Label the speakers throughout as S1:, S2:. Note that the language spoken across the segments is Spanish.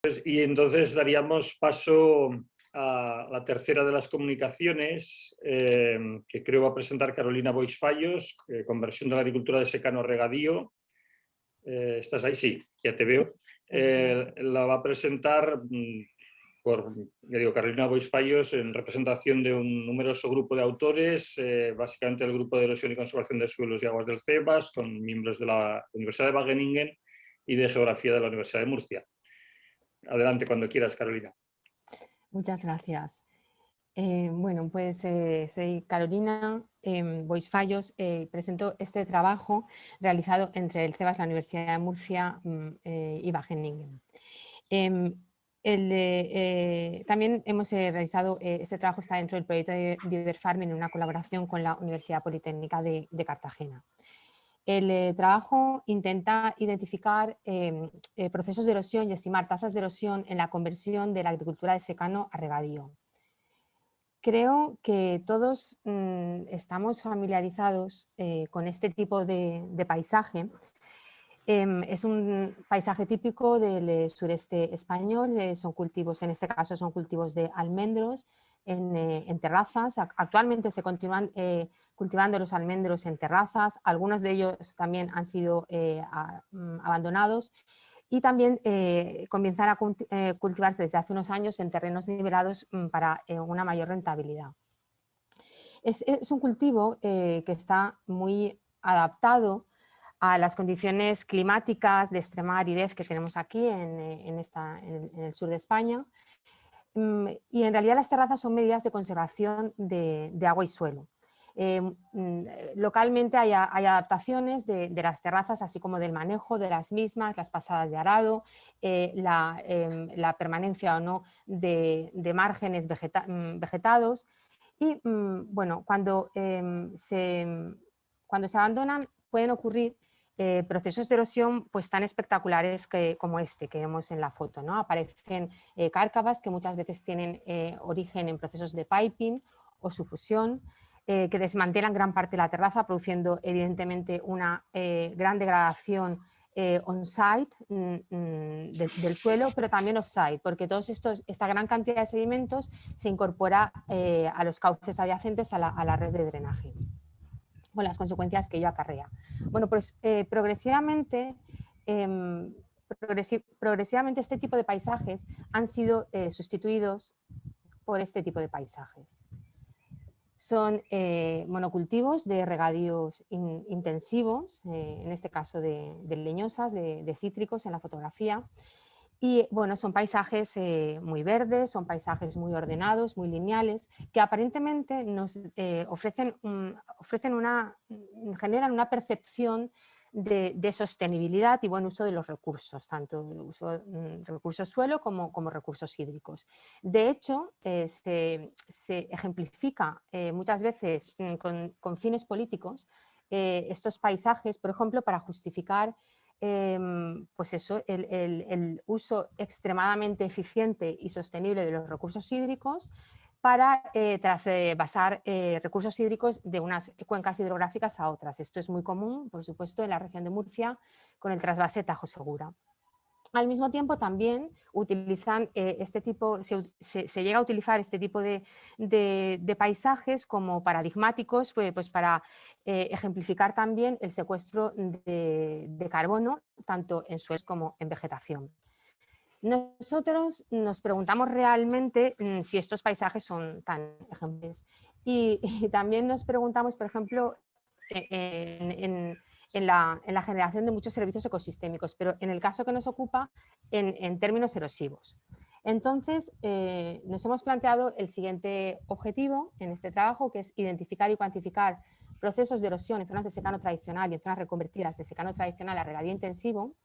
S1: Y entonces daríamos paso a la tercera de las comunicaciones, que creo va a presentar Carolina Boix-Fallos, conversión de la agricultura de secano a regadío. ¿Estás ahí? Sí, ya te veo. La va a presentar por, ya digo, Carolina Boix-Fallos en representación de un numeroso grupo de autores, básicamente el Grupo de Erosión y Conservación de Suelos y Aguas del CEBAS, con miembros de la Universidad de Wageningen y de Geografía de la Universidad de Murcia. Adelante cuando quieras, Carolina.
S2: Muchas gracias. Bueno, pues soy Carolina Boix-Fallos. Presento este trabajo realizado entre el CEBAS, la Universidad de Murcia y Wageningen. También hemos realizado, este trabajo está dentro del proyecto de Iberfarm en una colaboración con la Universidad Politécnica de Cartagena. El trabajo intenta identificar procesos de erosión y estimar tasas de erosión en la conversión de la agricultura de secano a regadío. Creo que todos estamos familiarizados con este tipo de paisaje. Es un paisaje típico del sureste español, son cultivos, en este caso son cultivos de almendros en terrazas. Actualmente se continúan cultivando los almendros en terrazas, algunos de ellos también han sido abandonados y también comienzan a cultivarse desde hace unos años en terrenos nivelados para una mayor rentabilidad. Es un cultivo que está muy adaptado a las condiciones climáticas de extrema aridez que tenemos aquí en el sur de España. Y en realidad las terrazas son medidas de conservación de agua y suelo. Localmente hay adaptaciones de las terrazas, así como del manejo de las mismas, las pasadas de arado, la permanencia o no de márgenes vegetados. Y bueno, cuando se abandonan pueden ocurrir procesos de erosión pues, tan espectaculares como este que vemos en la foto, ¿no? Aparecen cárcavas que muchas veces tienen origen en procesos de piping o su fusión, que desmantelan gran parte de la terraza, produciendo evidentemente una gran degradación on-site del suelo, pero también off-site, porque esta gran cantidad de sedimentos se incorpora a los cauces adyacentes a la red de drenaje, con las consecuencias que ello acarrea. Bueno, pues progresivamente este tipo de paisajes han sido sustituidos por este tipo de paisajes. Son monocultivos de regadíos intensivos, en este caso de leñosas, de cítricos en la fotografía. Y bueno, son paisajes muy verdes, son paisajes muy ordenados, muy lineales, que aparentemente nos generan una percepción de sostenibilidad y buen uso de los recursos, tanto el uso de recursos suelo como recursos hídricos. De hecho, se ejemplifica muchas veces con fines políticos estos paisajes, por ejemplo, para justificar pues eso, el uso extremadamente eficiente y sostenible de los recursos hídricos para trasvasar recursos hídricos de unas cuencas hidrográficas a otras. Esto es muy común, por supuesto, en la región de Murcia con el trasvase Tajo Segura. Al mismo tiempo también utilizan se llega a utilizar este tipo de paisajes como paradigmáticos pues para ejemplificar también el secuestro de carbono tanto en suelos como en vegetación. Nosotros nos preguntamos realmente si estos paisajes son tan ejemplares y también nos preguntamos, por ejemplo, en la generación de muchos servicios ecosistémicos, pero en el caso que nos ocupa, en términos erosivos. Entonces, nos hemos planteado el siguiente objetivo en este trabajo, que es identificar y cuantificar procesos de erosión en zonas de secano tradicional y en zonas reconvertidas de secano tradicional a regadío intensivo,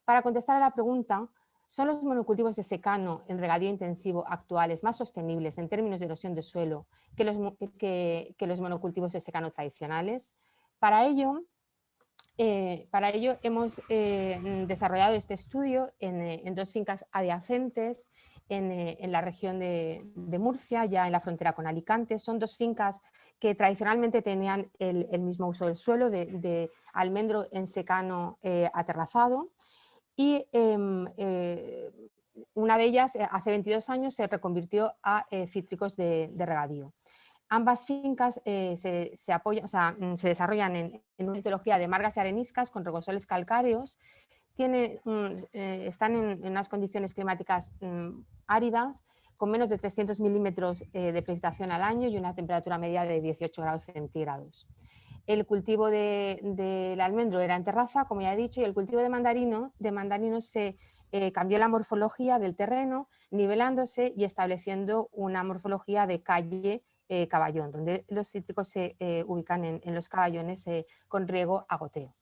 S2: para contestar a la pregunta: ¿son los monocultivos de secano en regadío intensivo actuales más sostenibles en términos de erosión de suelo que los monocultivos de secano tradicionales? Para ello hemos desarrollado este estudio en dos fincas adyacentes en la región de Murcia, ya en la frontera con Alicante. Son dos fincas que tradicionalmente tenían el mismo uso del suelo, de almendro en secano aterrazado. Y una de ellas, hace 22 años, se reconvirtió a cítricos de regadío. Ambas fincas se desarrollan en una mitología de margas y areniscas con regosoles calcáreos. Están en unas condiciones climáticas áridas, con menos de 300 milímetros de precipitación al año y una temperatura media de 18 grados centígrados. El cultivo del almendro era en terraza, como ya he dicho, y el cultivo de mandarinos se cambió la morfología del terreno, nivelándose y estableciendo una morfología de calle caballón, donde los cítricos se ubican en los caballones con riego a goteo.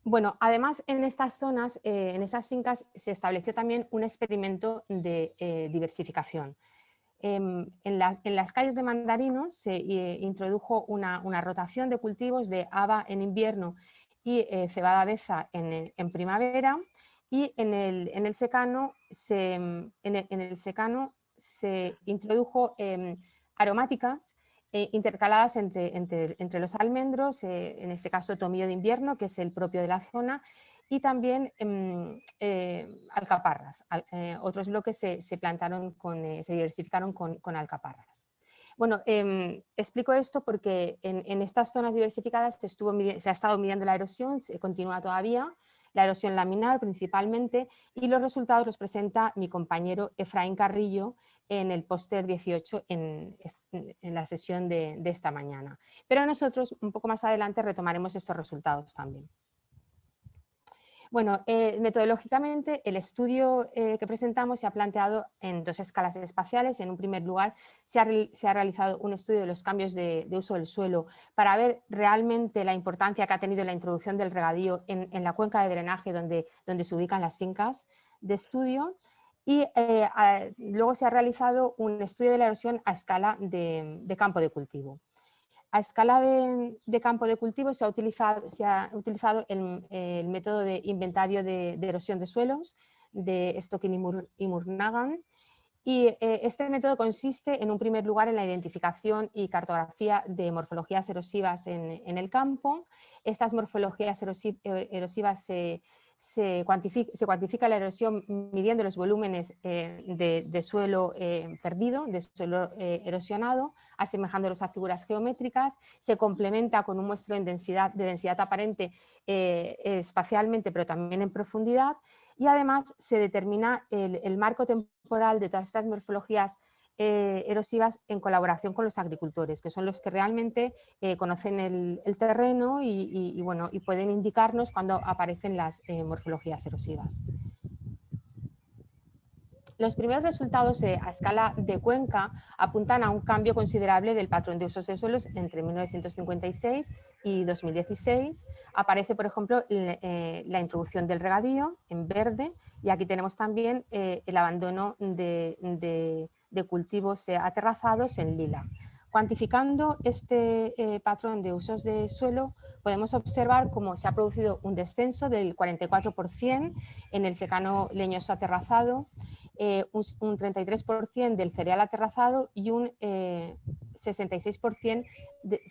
S2: Bueno, además en estas zonas, en esas fincas, se estableció también un experimento de diversificación. En las calles de mandarinos se introdujo una rotación de cultivos de haba en invierno y cebada besa en primavera, y en el secano se introdujo aromáticas intercaladas entre los almendros, en este caso tomillo de invierno, que es el propio de la zona, y también alcaparras. Otros bloques se diversificaron con alcaparras. Bueno, explico esto porque en estas zonas diversificadas se ha estado midiendo la erosión, se continúa todavía, la erosión laminar principalmente, y los resultados los presenta mi compañero Efraín Carrillo en el póster 18 en la sesión de esta mañana. Pero nosotros un poco más adelante retomaremos estos resultados también. Bueno, metodológicamente el estudio que presentamos se ha planteado en dos escalas espaciales. En un primer lugar, se ha realizado un estudio de los cambios de uso del suelo para ver realmente la importancia que ha tenido la introducción del regadío en la cuenca de drenaje donde se ubican las fincas de estudio. Y luego se ha realizado un estudio de la erosión a escala de campo de cultivo. A escala de campo de cultivo se ha utilizado el método de inventario de erosión de suelos de Stokkin y Murnaghan, y este método consiste en un primer lugar en la identificación y cartografía de morfologías erosivas en el campo. Estas morfologías erosivas se cuantifica la erosión midiendo los volúmenes de suelo perdido, de suelo erosionado, asemejándolos a figuras geométricas. Se complementa con un muestreo de densidad aparente espacialmente, pero también en profundidad, y además se determina el marco temporal de todas estas morfologías erosivas en colaboración con los agricultores, que son los que realmente conocen el terreno y pueden indicarnos cuando aparecen las morfologías erosivas. Los primeros resultados a escala de cuenca apuntan a un cambio considerable del patrón de usos de suelos entre 1956 y 2016. Aparece, por ejemplo, la introducción del regadío en verde, y aquí tenemos también el abandono de cultivos aterrazados en lila. Cuantificando este patrón de usos de suelo, podemos observar cómo se ha producido un descenso del 44% en el secano leñoso aterrazado, un 33% del cereal aterrazado y un 66% de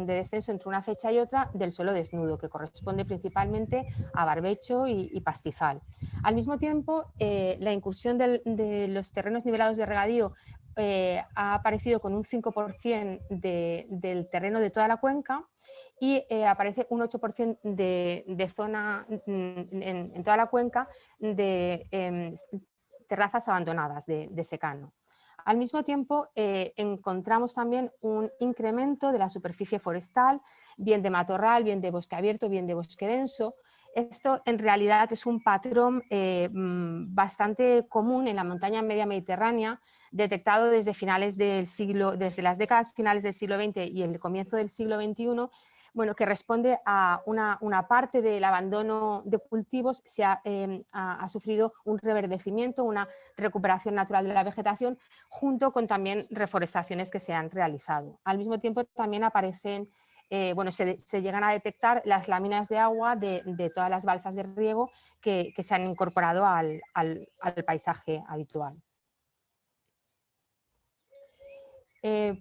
S2: descenso entre una fecha y otra del suelo desnudo, que corresponde principalmente a barbecho y pastizal. Al mismo tiempo, la incursión de los terrenos nivelados de regadío ha aparecido con un 5% del terreno de toda la cuenca, y aparece un 8% de zona en toda la cuenca de terrazas abandonadas de secano. Al mismo tiempo, encontramos también un incremento de la superficie forestal, bien de matorral, bien de bosque abierto, bien de bosque denso. Esto en realidad es un patrón bastante común en la montaña media mediterránea, detectado desde las décadas finales del siglo XX y el comienzo del siglo XXI, bueno, que responde a una parte del abandono de cultivos. Ha sufrido un reverdecimiento, una recuperación natural de la vegetación, junto con también reforestaciones que se han realizado. Al mismo tiempo también aparecen, se llegan a detectar las láminas de agua de todas las balsas de riego que se han incorporado al paisaje habitual.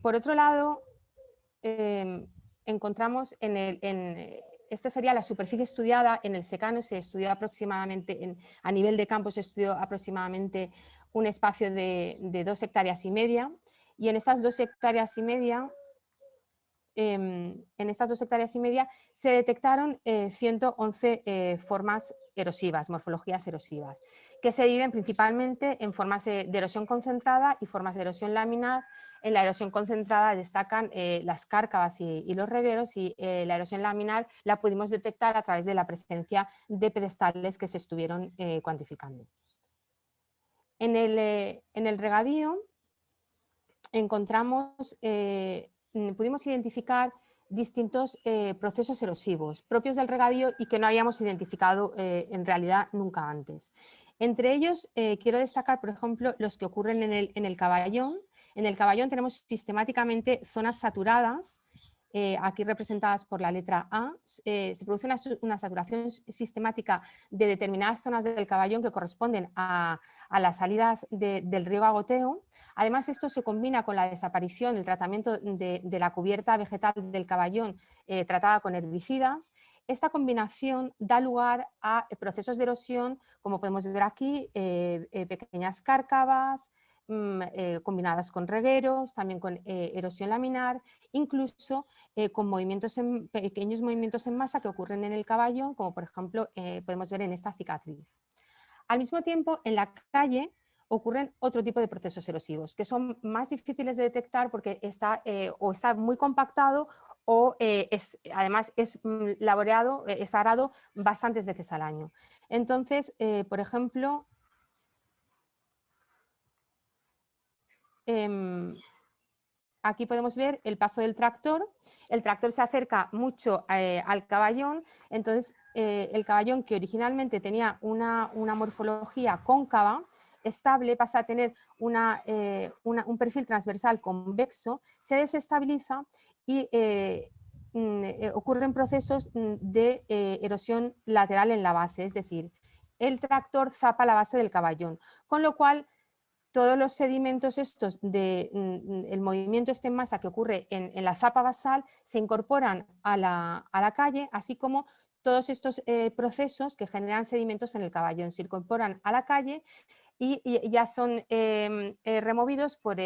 S2: Por otro lado, encontramos en esta sería la superficie estudiada. En el secano se estudió aproximadamente, a nivel de campo se estudió aproximadamente un espacio de 2,5 hectáreas, y en estas 2,5 hectáreas se detectaron 111 formas erosivas, morfologías erosivas, que se dividen principalmente en formas de erosión concentrada y formas de erosión laminar. En la erosión concentrada destacan las cárcavas y los regueros, y la erosión laminar la pudimos detectar a través de la presencia de pedestales que se estuvieron cuantificando. En el regadío encontramos, pudimos identificar distintos procesos erosivos propios del regadío y que no habíamos identificado en realidad nunca antes. Entre ellos quiero destacar, por ejemplo, los que ocurren en el Caballón. En el Caballón tenemos sistemáticamente zonas saturadas, aquí representadas por la letra A. Se produce una saturación sistemática de determinadas zonas del Caballón que corresponden a las salidas del riego a goteo. Además, esto se combina con la desaparición, el tratamiento de la cubierta vegetal del Caballón tratada con herbicidas. Esta combinación da lugar a procesos de erosión, como podemos ver aquí, pequeñas cárcavas, combinadas con regueros, también con erosión laminar, incluso con pequeños movimientos en masa que ocurren en el Caballón, como por ejemplo podemos ver en esta cicatriz. Al mismo tiempo, en la calle ocurren otro tipo de procesos erosivos, que son más difíciles de detectar porque está muy compactado o además es laboreado, es arado bastantes veces al año. Entonces, por ejemplo, aquí podemos ver el paso del tractor. El tractor se acerca mucho al Caballón, entonces el Caballón, que originalmente tenía una morfología cóncava, estable, pasa a tener un perfil transversal convexo, se desestabiliza y ocurren procesos de erosión lateral en la base, es decir, el tractor zapa la base del Caballón, con lo cual todos los sedimentos estos el movimiento en masa que ocurre en la zapa basal se incorporan a la calle, así como todos estos procesos que generan sedimentos en el Caballón se incorporan a la calle y ya son removidos por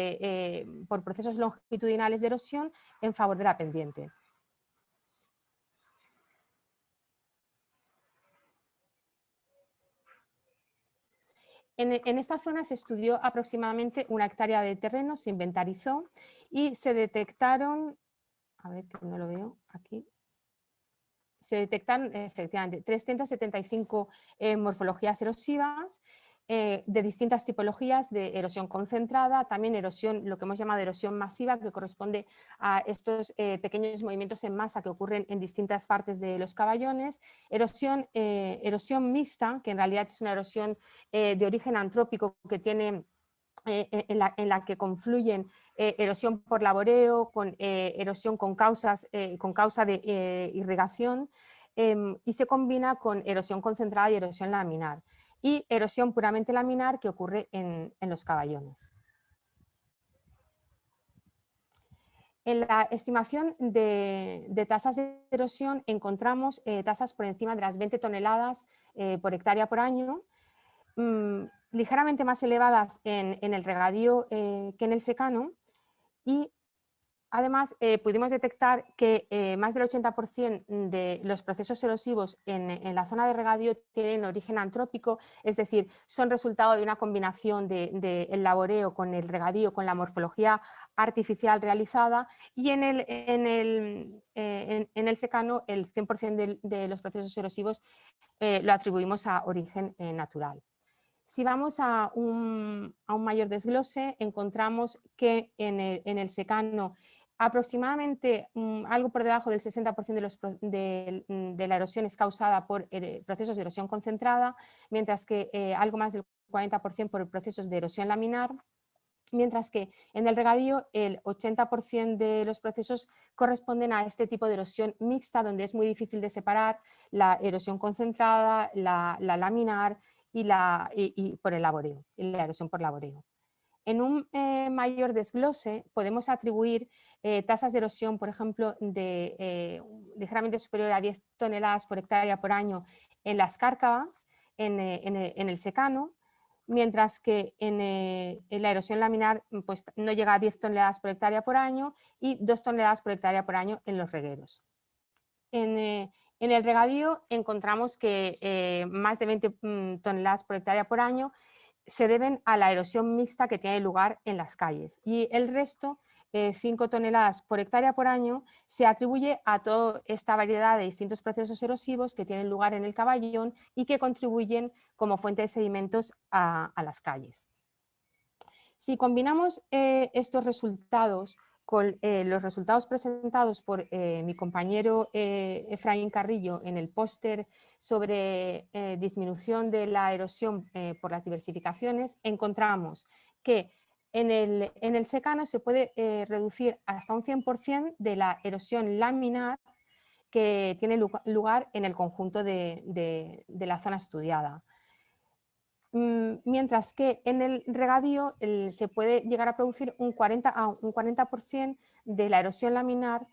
S2: procesos longitudinales de erosión en favor de la pendiente. En esta zona se estudió aproximadamente 1 hectárea de terreno, se inventarizó y se detectaron, a ver que no lo veo aquí, se detectaron efectivamente 375 morfologías erosivas de distintas tipologías de erosión concentrada, también erosión, lo que hemos llamado erosión masiva, que corresponde a estos pequeños movimientos en masa que ocurren en distintas partes de los caballones, erosión mixta, que en realidad es una erosión de origen antrópico que tiene en la que confluyen erosión por laboreo, con erosión con causa de irrigación, y se combina con erosión concentrada y erosión laminar, y erosión puramente laminar que ocurre en los caballones. En la estimación de tasas de erosión encontramos tasas por encima de las 20 toneladas por hectárea por año, ligeramente más elevadas en el regadío que en el secano, y además pudimos detectar que más del 80% de los procesos erosivos en la zona de regadío tienen origen antrópico, es decir, son resultado de una combinación del laboreo con el regadío, con la morfología artificial realizada, y en el secano el 100% de los procesos erosivos lo atribuimos a origen natural. Si vamos a un mayor desglose, encontramos que en el secano aproximadamente algo por debajo del 60% de la erosión es causada por procesos de erosión concentrada, mientras que algo más del 40% por procesos de erosión laminar, mientras que en el regadío el 80% de los procesos corresponden a este tipo de erosión mixta, donde es muy difícil de separar la erosión concentrada, la laminar y por el laboreo, y la erosión por laboreo. En un mayor desglose podemos atribuir tasas de erosión, por ejemplo, de ligeramente superior a 10 toneladas por hectárea por año en las cárcavas, en el secano, mientras que en la erosión laminar pues, no llega a 10 toneladas por hectárea por año y 2 toneladas por hectárea por año en los regueros. En el regadío encontramos que más de 20 toneladas por hectárea por año se deben a la erosión mixta que tiene lugar en las calles y el resto, 5 toneladas por hectárea por año, se atribuye a toda esta variedad de distintos procesos erosivos que tienen lugar en el caballón y que contribuyen como fuente de sedimentos a las calles. Si combinamos estos resultados con los resultados presentados por mi compañero Efraín Carrillo en el póster sobre disminución de la erosión por las diversificaciones, encontramos que en el secano se puede reducir hasta un 100% de la erosión laminar que tiene lugar en el conjunto de la zona estudiada. Mientras que en el regadío se puede llegar a producir un 40% de la erosión laminar,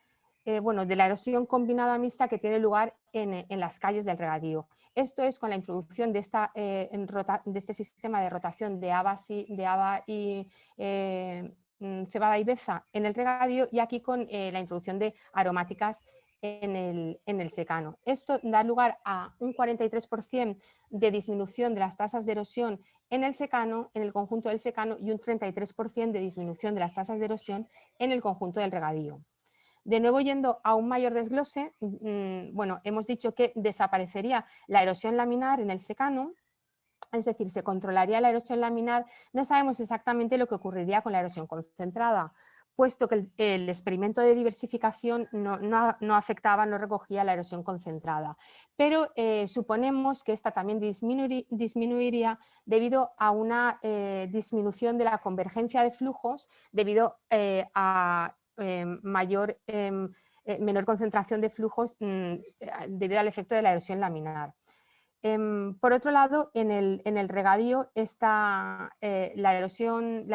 S2: de la erosión combinada mixta que tiene lugar en las calles del regadío. Esto es con la introducción de este sistema de rotación de haba y cebada y beza en el regadío y aquí con la introducción de aromáticas en el secano. Esto da lugar a un 43% de disminución de las tasas de erosión en el secano, en el conjunto del secano, y un 33% de disminución de las tasas de erosión en el conjunto del regadío. De nuevo, yendo a un mayor desglose, hemos dicho que desaparecería la erosión laminar en el secano, es decir, se controlaría la erosión laminar. No sabemos exactamente lo que ocurriría con la erosión concentrada, puesto que el experimento de diversificación no afectaba, no recogía la erosión concentrada. Pero suponemos que esta también disminuiría debido a una disminución de la convergencia de flujos debido a menor concentración de flujos debido al efecto de la erosión laminar. Por otro lado, en el regadío la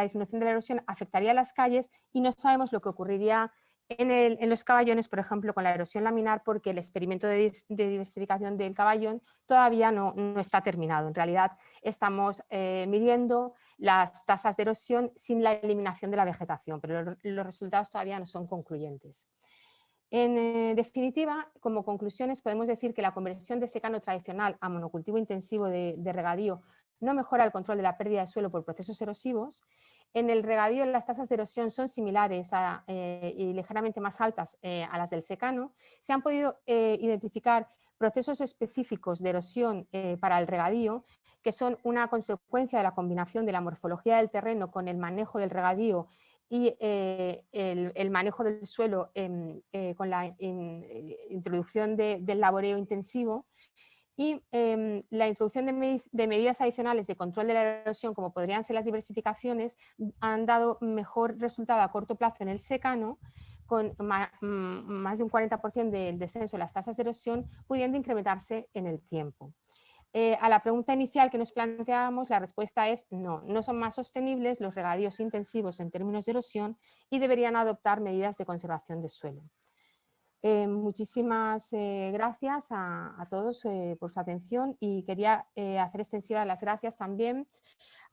S2: disminución de la erosión afectaría a las calles y no sabemos lo que ocurriría en los caballones, por ejemplo, con la erosión laminar, porque el experimento de diversificación del caballón todavía no está terminado. En realidad estamos midiendo las tasas de erosión sin la eliminación de la vegetación, pero los resultados todavía no son concluyentes. En definitiva, como conclusiones podemos decir que la conversión de secano tradicional a monocultivo intensivo de regadío no mejora el control de la pérdida de suelo por procesos erosivos. En el regadío las tasas de erosión son similares y ligeramente más altas a las del secano. Se han podido identificar procesos específicos de erosión para el regadío que son una consecuencia de la combinación de la morfología del terreno con el manejo del regadío y el manejo del suelo con la introducción del laboreo intensivo y la introducción de medidas adicionales de control de la erosión, como podrían ser las diversificaciones, han dado mejor resultado a corto plazo en el secano, con más de un 40% del descenso de las tasas de erosión, pudiendo incrementarse en el tiempo. A la pregunta inicial que nos planteábamos, la respuesta es no, no son más sostenibles los regadíos intensivos en términos de erosión y deberían adoptar medidas de conservación de suelo. Muchísimas gracias a todos por su atención y quería hacer extensivas las gracias también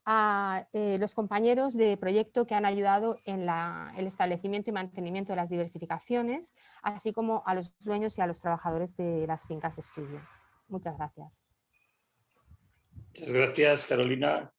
S2: a los compañeros de proyecto que han ayudado en el establecimiento y mantenimiento de las diversificaciones, así como a los dueños y a los trabajadores de las fincas de estudio. Muchas gracias.
S1: Muchas gracias, Carolina.